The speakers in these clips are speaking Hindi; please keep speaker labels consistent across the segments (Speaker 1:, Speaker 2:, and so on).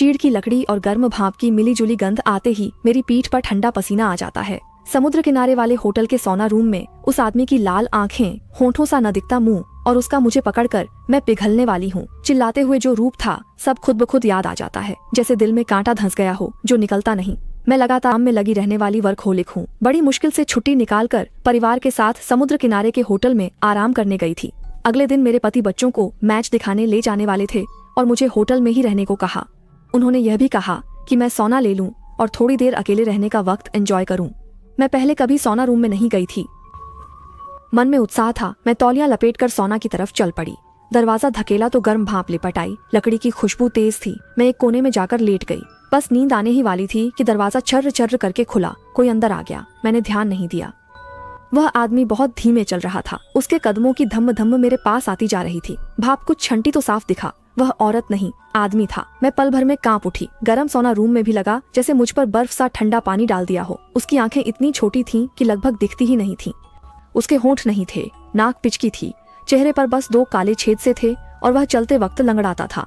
Speaker 1: चीड़ की लकड़ी और गर्म भाप की मिलीजुली गंध आते ही मेरी पीठ पर ठंडा पसीना आ जाता है। समुद्र किनारे वाले होटल के सोना रूम में उस आदमी की लाल आंखें, होठों सा न दिखता मुंह और उसका मुझे पकड़कर मैं पिघलने वाली हूँ चिल्लाते हुए जो रूप था, सब खुद ब खुद याद आ जाता है, जैसे दिल में कांटा धंस गया हो जो निकलता नहीं। मैं लगातार काम में लगी रहने वाली वर्कहोलिक हूँ। बड़ी मुश्किल से छुट्टी निकालकर परिवार के साथ समुद्र किनारे के होटल में आराम करने गई थी। अगले दिन मेरे पति बच्चों को मैच दिखाने ले जाने वाले थे और मुझे होटल में ही रहने को कहा। उन्होंने यह भी कहा कि मैं सोना ले लूं और थोड़ी देर अकेले रहने का वक्त एंजॉय करूं। मैं पहले कभी सोना रूम में नहीं गई थी। मन में उत्साह था। मैं तौलियां लपेटकर सोना की तरफ चल पड़ी। दरवाजा धकेला तो गर्म भाप लिपट आई। लकड़ी की खुशबू तेज थी। मैं एक कोने में जाकर लेट गई। बस नींद आने ही वाली थी कि दरवाजा चर्र चर्र करके खुला। कोई अंदर आ गया। मैंने ध्यान नहीं दिया। वह आदमी बहुत धीमे चल रहा था। उसके कदमों की धम्म धम्म मेरे पास आती जा रही थी। भाप कुछ छंटी तो साफ दिखा। वह औरत नहीं, आदमी था। मैं पल भर में कांप उठी। गरम सोना रूम में भी लगा जैसे मुझ पर बर्फ सा ठंडा पानी डाल दिया हो। उसकी आंखें इतनी छोटी थीं कि लगभग दिखती ही नहीं थीं। उसके होंठ नहीं थे, नाक पिचकी थी, चेहरे पर बस 2 काले छेद से थे और वह चलते वक्त लंगड़ाता था।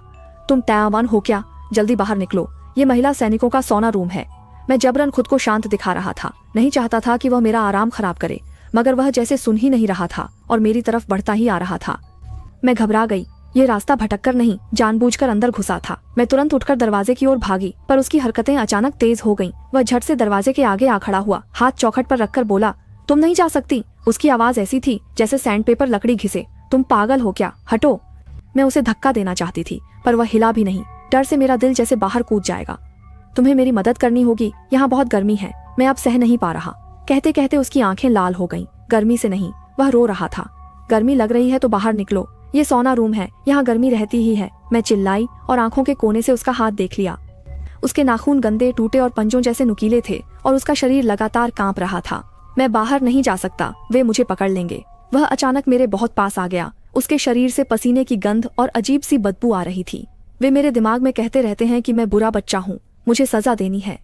Speaker 1: तुम तैयार हो क्या? जल्दी बाहर निकलो, ये महिला सैनिकों का सोना रूम है। मैं जबरन खुद को शांत दिखा रहा था। नहीं चाहता था कि वह मेरा आराम खराब करे, मगर वह जैसे सुन ही नहीं रहा था और मेरी तरफ बढ़ता ही आ रहा था। मैं घबरा गई। ये रास्ता भटककर नहीं, जानबूझकर अंदर घुसा था। मैं तुरंत उठकर दरवाजे की ओर भागी, पर उसकी हरकतें अचानक तेज हो गईं। वह झट से दरवाजे के आगे आ खड़ा हुआ, हाथ चौखट पर रखकर बोला, तुम नहीं जा सकती। उसकी आवाज ऐसी थी जैसे सैंडपेपर लकड़ी घिसे। तुम पागल हो क्या? हटो। मैं उसे धक्का देना चाहती थी, पर वह हिला भी नहीं। डर से मेरा दिल जैसे बाहर कूद जाएगा। तुम्हें मेरी मदद करनी होगी, यहाँ बहुत गर्मी है, मैं अब सह नहीं पा रहा। कहते कहते उसकी आंखें लाल हो गईं। गर्मी से नहीं, वह रो रहा था। गर्मी लग रही है तो बाहर निकलो, ये सोना रूम है, यहाँ गर्मी रहती ही है। मैं चिल्लाई और आंखों के कोने से उसका हाथ देख लिया। उसके नाखून गंदे, टूटे और पंजों जैसे नुकीले थे और उसका शरीर लगातार कांप रहा था। मैं बाहर नहीं जा सकता, वे मुझे पकड़ लेंगे। वह अचानक मेरे बहुत पास आ गया। उसके शरीर से पसीने की गंध और अजीब सी बदबू आ रही थी। वे मेरे दिमाग में कहते रहते हैं कि मैं बुरा बच्चा हूँ, मुझे सजा देनी है।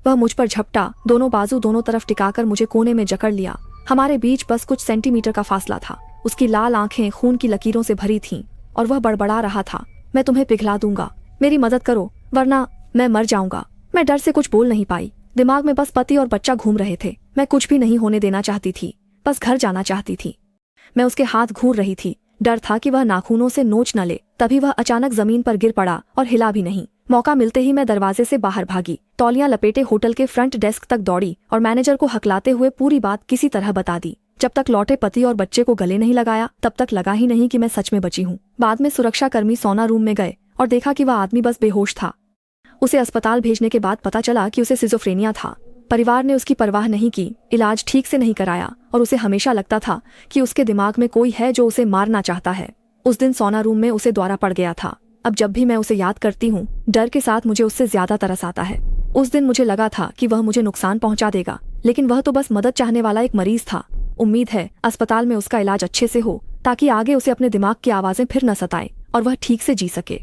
Speaker 1: वह मुझ पर झपटा, दोनों बाजू दोनों तरफ टिकाकर मुझे कोने में जकड़ लिया। हमारे बीच बस कुछ सेंटीमीटर का फासला था। उसकी लाल आंखें खून की लकीरों से भरी थीं और वह बड़बड़ा रहा था, मैं तुम्हें पिघला दूंगा, मेरी मदद करो वरना मैं मर जाऊंगा। मैं डर से कुछ बोल नहीं पाई। दिमाग में बस पति और बच्चा घूम रहे थे। मैं कुछ भी नहीं होने देना चाहती थी, बस घर जाना चाहती थी। मैं उसके हाथ घूर रही थी। डर था कि वह नाखूनों से नोच न ले। तभी वह अचानक जमीन पर गिर पड़ा और हिला भी नहीं। मौका मिलते ही मैं दरवाजे से बाहर भागी, तौलियां लपेटे होटल के फ्रंट डेस्क तक दौड़ी और मैनेजर को हकलाते हुए पूरी बात किसी तरह बता दी। जब तक लौटे पति और बच्चे को गले नहीं लगाया, तब तक लगा ही नहीं कि मैं सच में बची हूँ। बाद में सुरक्षाकर्मी सोना रूम में गए और देखा कि वह आदमी बस बेहोश था। उसे अस्पताल भेजने के बाद पता चला कि उसे सिजोफ्रेनिया था। परिवार ने उसकी परवाह नहीं की, इलाज ठीक से नहीं कराया और उसे हमेशा लगता था कि उसके दिमाग में कोई है जो उसे मारना चाहता है। उस दिन सोना रूम में उसे द्वारा पड़ गया था। अब जब भी मैं उसे याद करती हूँ, डर के साथ मुझे उससे ज्यादा तरस आता है। उस दिन मुझे लगा था कि वह मुझे नुकसान पहुंचा देगा, लेकिन वह तो बस मदद चाहने वाला एक मरीज था। उम्मीद है अस्पताल में उसका इलाज अच्छे से हो, ताकि आगे उसे अपने दिमाग की आवाजें फिर न सताएं और वह ठीक से जी सके।